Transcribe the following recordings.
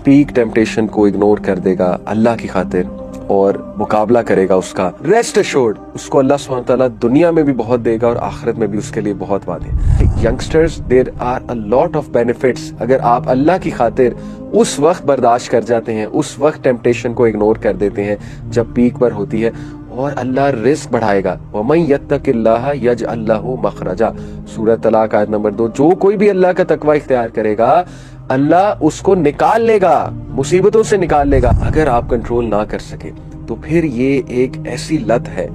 Peak temptation को ignore कर देगा अल्लाह की खातिर और मुकाबला करेगा उसका, रेस्ट एश्योर्ड उसको अल्लाह सुब्हानहू व तआला दुनिया में भी बहुत देगा और आखिरत में भी उसके लिए बहुत वादे। Youngsters, there are a lot of benefits अगर आप अल्लाह की खातिर उस वक्त बर्दाश्त कर जाते हैं, उस वक्त टेम्पटेशन को इग्नोर कर देते हैं जब पीक पर होती है, और अल्लाह रिस्क बढ़ाएगा। वमन यत्तकिल्लाह यजअल लहू मखरजा, सूरह तलाक आयत नंबर 2। जो कोई भी अल्लाह का तकवा इख्तियार करेगा अल्लाह उसको निकाल लेगा, मुसीबतों से निकाल लेगा। अगर आप कंट्रोल ना कर सके तो फिर ये एक ऐसी लत है,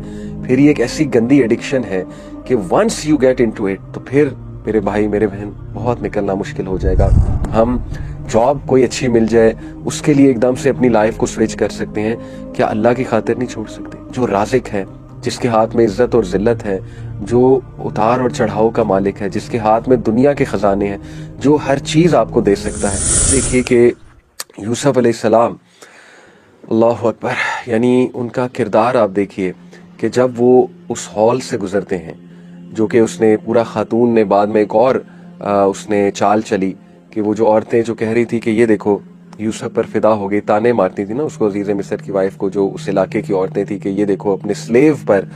फिर ये एक ऐसी गंदी एडिक्शन है कि once you get into it तो फिर मेरे भाई मेरे बहन बहुत निकलना मुश्किल हो जाएगा। हम जॉब कोई अच्छी मिल जाए उसके लिए एकदम से अपनी लाइफ को स्विच कर सकते हैं, क्या अल्लाह की खातिर नहीं छोड़ सकते? जो राज़िक है, जिसके हाथ में इज्जत और जिल्लत है, जो उतार और चढ़ाव का मालिक है, जिसके हाथ में दुनिया के खजाने हैं, जो हर चीज आपको दे सकता है। देखिए कि यूसुफ अलैहिस्सलाम, अल्लाहु अकबर, यानी उनका किरदार आप देखिए कि जब वो उस हॉल से गुजरते हैं, जो कि उसने पूरा खातून ने बाद में एक और उसने चाल चली कि वो जो औरतें जो कह रही थी कि ये देखो यूसुफ पर फिदा हो गई, ताने मारती थी ना उसको, अजीज मिस्र की वाइफ को, जो उस इलाके की औरतें थी कि ये देखो अपने स्लेव पर,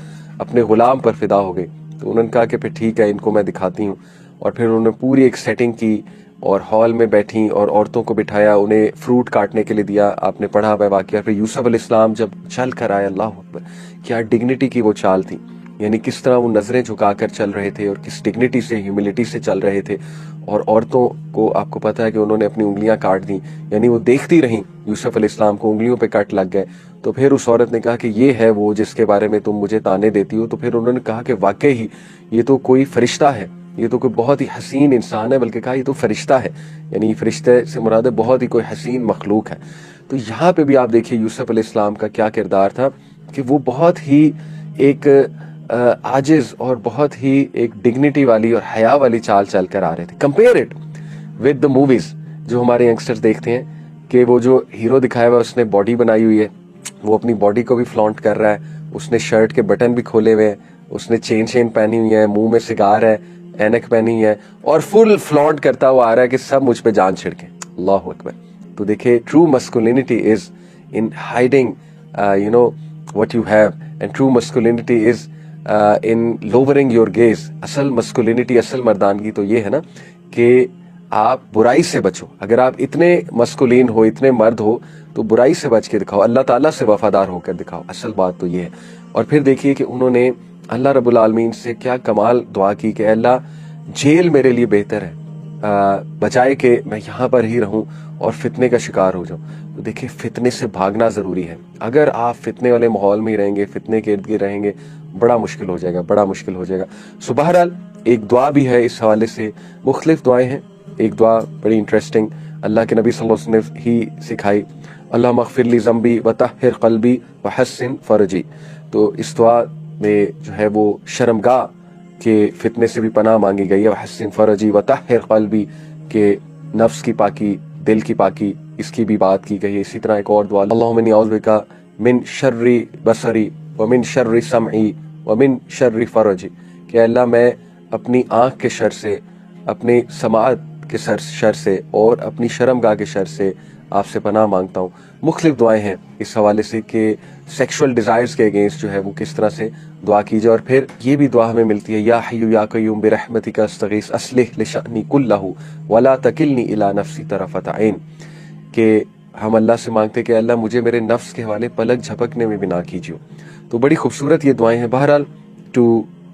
अपने गुलाम पर फिदा हो गई। तो उन्होंने कहा कि फिर ठीक है, इनको मैं दिखाती हूँ। और फिर उन्होंने पूरी एक सेटिंग की और हॉल में बैठी और औरतों को बिठाया, उन्हें फ्रूट काटने के लिए दिया। आपने पढ़ा हुआ वाकया। फिर यूसुफ अलैहिस्सलाम जब चल कर आए, अल्लाह अकबर, क्या डिग्निटी की वो चाल थी, यानी किस तरह वो नजरें झुकाकर चल रहे थे और किस डिग्निटी से, ह्यूमिलिटी से चल रहे थे। और औरतों को आपको पता है कि उन्होंने अपनी उंगलियां काट दी, यानी वो देखती रहीं यूसुफ अलैहिस्सलाम को, उंगलियों पे कट लग गए। तो फिर उस औरत ने कहा कि ये है वो जिसके बारे में तुम मुझे ताने देती हो। तो फिर उन्होंने कहा कि वाकई ही ये तो कोई फरिश्ता है, ये तो कोई बहुत ही हसीन इंसान है, बल्कि कहा ये तो फरिश्ता है, यानी फरिश्ते से मुराद है बहुत ही कोई हसीन मखलूक है। तो यहाँ पे भी आप देखिए यूसुफ अलैहिस्सलाम का क्या किरदार था कि वो बहुत ही एक आजिज और बहुत ही एक डिग्निटी वाली और हया वाली चाल चल कर आ रहे थे। Compare it with the movies जो हमारे यंगस्टर्स देखते हैं कि वो जो हीरो दिखाया हुआ उसने बॉडी बनाई हुई है, वो अपनी बॉडी को भी फ्लॉन्ट कर रहा है, उसने शर्ट के बटन भी खोले हुए हैं, उसने चेन पहनी हुई है, मुंह में सिगार है, ऐनक पहनी हुई है और फुल फ्लॉन्ट करता हुआ आ रहा है कि सब मुझ पे जान छिड़के। अल्लाह अकबर। तो देखिए, true masculinity is in hiding you know what you have, and true masculinity is in lowering your gauge. असल मस्कुलिनिटी, असल मर्दानगी तो ये है ना कि आप बुराई से बचो। अगर आप इतने मस्कुलिन हो, इतने मर्द हो, तो बुराई से बच के दिखाओ, अल्लाह ताला से वफादार होकर दिखाओ। असल बात तो ये है। और फिर देखिए कि उन्होंने अल्लाह रब्बुल आलमीन से क्या कमाल दुआ की कि अल्लाह जेल मेरे लिए बेहतर है, बजाए कि मैं यहाँ पर ही रहूं और फितने का शिकार हो जाऊं। तो देखिए, फितने से भागना जरूरी है। अगर आप फितने वाले माहौल में ही रहेंगे, फितने के इर्द गिर्द रहेंगे, बड़ा मुश्किल हो जाएगा, बड़ा मुश्किल हो जाएगा। सो बहरहाल एक दुआ भी है इस हवाले से, मुख्तलिफ दुआएं हैं। एक दुआ बड़ी इंटरेस्टिंग अल्लाह के नबी सल्लल्लाहु अलैहि वसल्लम ने ही सिखाई, अल्लाह मग़फ़िर ली ज़म्बी व तह्हिर क़ल्बी व हस्सिन फ़र्जी। तो इस दुआ में जो है वो शर्मगाह के फितने से भी पनाह मांगी गई है, व हस्सिन फ़र्जी व तह्हिर क़ल्बी के नफ्स की पाकी, दिल की पाकी, इसकी भी बात की गई है। इसी तरह एक और दुआ, अल्लाहुम्मा इन्नी औज़ु बिका मिन शर्रि बसरी व मिन शर्रि समई व मिन शर्रि फ़र्जी, कि अल्लाह मैं अपनी आँख के शर से, अपनी समाअत के शर से और अपनी शर्मगाह के शर से आपसे पनाह मांगता हूँ। मुख्तलिफ दुआएं हैं इस हवाले से कि सेक्सुअल डिजायर्स के अगेंस्ट जो है वो किस तरह से दुआ की जाए। और फिर ये भी दुआ हमें मिलती है, या हय्यु या क़य्यूम बिरहमतिका अस्तगीस अस्लिह लिशअनी कुल्लहु वला तकिलनी इला नफ्सी तरफत ऐन, कि हम अल्लाह से मांगते कि अल्लाह मुझे मेरे नफ्स के हवाले पलक झपकने में भी ना कीजिए। तो बड़ी खूबसूरत ये दुआएं हैं। बहरहाल टू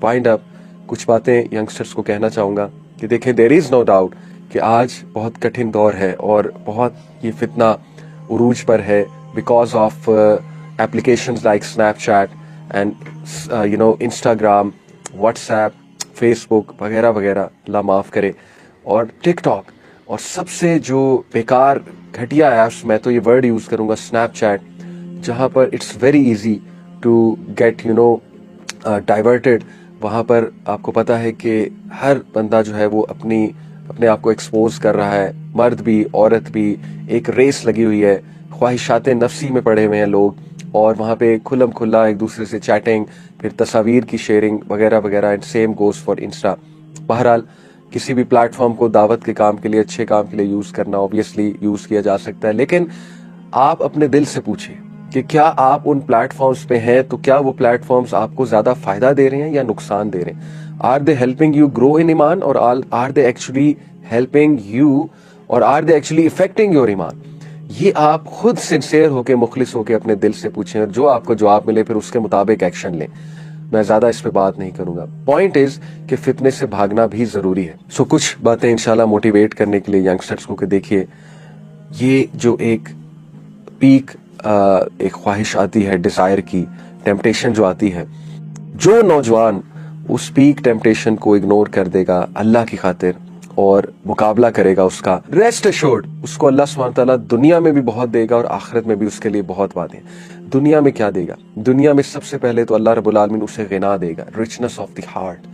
वाइंड अप, कुछ बातें यंगस्टर्स को कहना चाहूँगा कि देखें, देयर इज़ नो डाउट कि आज बहुत कठिन दौर है और बहुत ये फितना उरूज पर है because of applications like Snapchat and you know Instagram, WhatsApp, Facebook वगैरह वगैरह, अल्लाह माफ़ करे, और टिकटॉक, और सबसे जो बेकार घटिया ऐप्स, मैं तो ये वर्ड यूज़ करूँगा, स्नैपचैट, जहाँ पर it's very easy to get you know diverted. वहाँ पर आपको पता है कि हर बंदा जो है वो अपने आप को एक्सपोज कर रहा है, मर्द भी औरत भी, एक रेस लगी हुई है, ख्वाहिशात नफ्सी में पड़े हुए हैं लोग, और वहाँ पे खुल्लम खुल्ला एक दूसरे से चैटिंग, फिर तस्वीर की शेयरिंग वगैरह वगैरह, and same goes for Insta. बहरहाल किसी भी प्लेटफॉर्म को दावत के काम के लिए, अच्छे काम के लिए यूज करना ऑब्वियसली यूज किया जा सकता है, लेकिन आप अपने दिल से पूछिए कि क्या आप उन प्लेटफॉर्म्स पे हैं तो क्या वो प्लेटफॉर्म्स आपको ज्यादा फायदा दे रहे हैं या नुकसान दे रहे हैं। Are they helping you grow in ईमान और are they actually helping you और are they actually affecting your ईमान। ये आप खुद सिंसियर होके, मुखलिस होके अपने दिल से पूछें और जो आपको जवाब मिले फिर उसके मुताबिक एक्शन लें। मैं ज्यादा इस पे बात नहीं करूंगा। पॉइंट इज कि फितने से भागना भी जरूरी है। सो कुछ बातें इंशाल्लाह मोटिवेट करने के लिए यंगस्टर्स को कि देखिए, ये जो एक पीक एक ख्वाहिश आती है, डिजायर की, टेम्पटेशन जो आती है, जो नौजवान उस पीक टेम्पटेशन को इग्नोर कर देगा अल्लाह की खातिर और मुकाबला करेगा उसका, रेस्ट एश्योर्ड उसको अल्लाह सुब्हानहू तआला दुनिया में भी बहुत देगा और आखिरत में भी उसके लिए बहुत बातें। दुनिया में क्या देगा? दुनिया में सबसे पहले तो अल्लाह रब्बुल आलमीन उसे गिना देगा, रिचनेस ऑफ द हार्ट,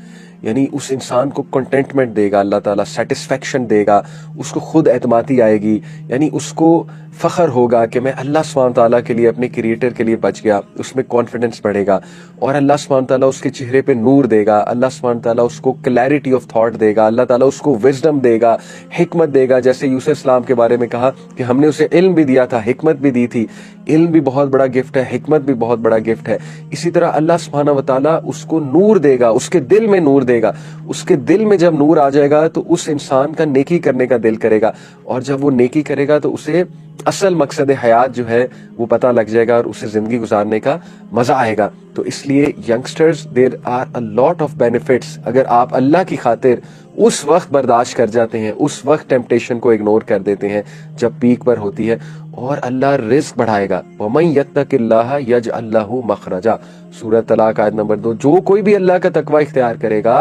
यानी उस इंसान को कंटेंटमेंट देगा अल्लाह ताला, सेटिस्फेक्शन देगा, उसको खुद एतमादी आएगी, यानी उसको फख्र होगा कि मैं अल्लाह सुब्हानहू तआला के लिए, अपने क्रिएटर के लिए बच गया, उसमें कॉन्फिडेंस बढ़ेगा और अल्लाह सुब्हानहू तआला उसके चेहरे पे नूर देगा, अल्लाह सुब्हानहू तआला उसको क्लैरिटी ऑफ थॉट देगा, अल्लाह ताला उसको विजडम देगा, हिकमत देगा। जैसे यूसुफ इस्लाम के बारे में कहा कि हमने उसे इल्म भी दिया था, हिकमत भी दी थी। इल्म भी बहुत बड़ा गिफ्ट है, हिकमत भी बहुत बड़ा गिफ्ट है। इसी तरह अल्लाह सुब्हानहू तआला उसको नूर देगा, उसके दिल में नूर देगा। उसके दिल में जब नूर आ जाएगा तो उस इंसान का नेकी करने का दिल करेगा और जब वो नेकी करेगा तो उसे असल मकसद हयात जो है वो पता लग जाएगा और उसे जिंदगी गुजारने का मजा आएगा। तो इसलिए youngsters, there are a lot of benefits अगर आप अल्लाह की खातिर उस वक्त बर्दाश्त कर जाते हैं, उस वक्त टेम्पटेशन को इग्नोर कर देते हैं जब पीक पर होती है, और अल्लाह रिस्क बढ़ाएगा। वमन यत्तकिल्लाह यजअल लहू मखरजा, सूरह तलाक आयत नंबर 2। जो कोई भी अल्लाह का तकवा इख्तियार करेगा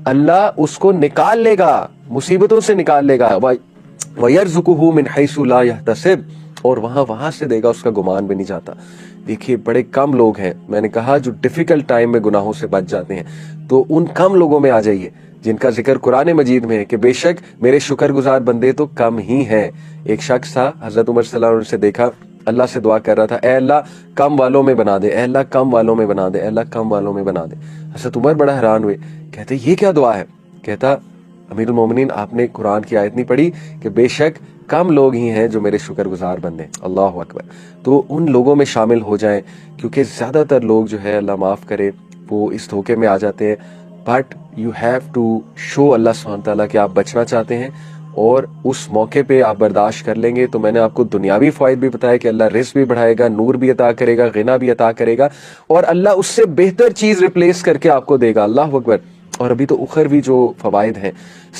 अल्लाह उसको निकाल लेगा, मुसीबतों से निकाल लेगा। वयर्ज़ुकुहु मिन हैसु ला यहतसिब, और वहां से देगा, उसका गुमान भी नहीं जाता। देखिए, बड़े कम लोग हैं, मैंने कहा, जो डिफिकल्ट टाइम में गुनाहों से बच जाते हैं। तो उन कम लोगों में आ जाइए जिनका जिक्र कुरान मजीद में है कि बेशक मेरे शुक्रगुजार बंदे तो कम ही हैं। एक शख्स था, हजरत उमर सल्लल्लाहु अलैहि वसल्लम ने देखा, अल्लाह से दुआ कर रहा था, ए अल्लाह कम वालों में बना दे, ए अल्लाह कम वालों में बना दे, ए अल्लाह कम वालों में बना दे। हजरत उमर बड़ा हैरान हुए, कहते ये क्या दुआ है? कहता, अमीरुल मोमिनीन, आपने कुरान की आयत नहीं पढ़ी कि बेशक कम लोग ही हैं जो मेरे शुक्रगुजार बंदे। अल्लाह अकबर। तो उन लोगों में शामिल हो जाएं, क्योंकि ज्यादातर लोग जो है, अल्लाह माफ करे, वो इस धोखे में आ जाते हैं। But you have to show Allah सुब्हानहू तआला कि आप बचना चाहते हैं और उस मौके पे आप बर्दाश्त कर लेंगे। तो मैंने आपको दुनियावी फायदे भी बताया कि अल्लाह रिज़्क भी बढ़ाएगा, नूर भी अता करेगा, गिना भी अता करेगा, और अल्लाह उससे बेहतर चीज रिप्लेस करके आपको देगा। अल्लाह अकबर। और अभी तो उखरवी जो फवाइद हैं,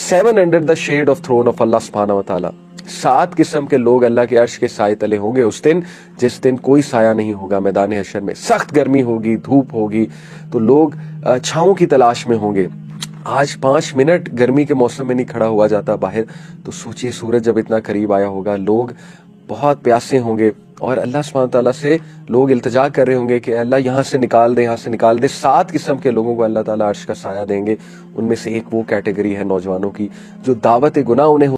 7 under the shade of throne of Allah सुब्हानहू व तआला, 7 किस्म के लोग अल्लाह के अर्श के साए तले होंगे उस दिन, जिस दिन कोई साया नहीं होगा। मैदान हशर में सख्त गर्मी होगी, धूप होगी, तो लोग छांव की तलाश में होंगे। आज 5 मिनट गर्मी के मौसम में नहीं खड़ा हुआ जाता बाहर, तो सोचिए सूरज जब इतना करीब आया होगा, लोग बहुत प्यासे होंगे और अल्लाह सुब्हानहू तआला से लोग इल्तिजा कर रहे होंगे कि अल्लाह यहाँ से निकाल दे, यहाँ से निकाल दे। 7 किस्म के लोगों को अल्लाह ताला अर्श का साया देंगे। उनमें से एक वो कैटेगरी है नौजवानों की जो दावत गुनाह उन्हें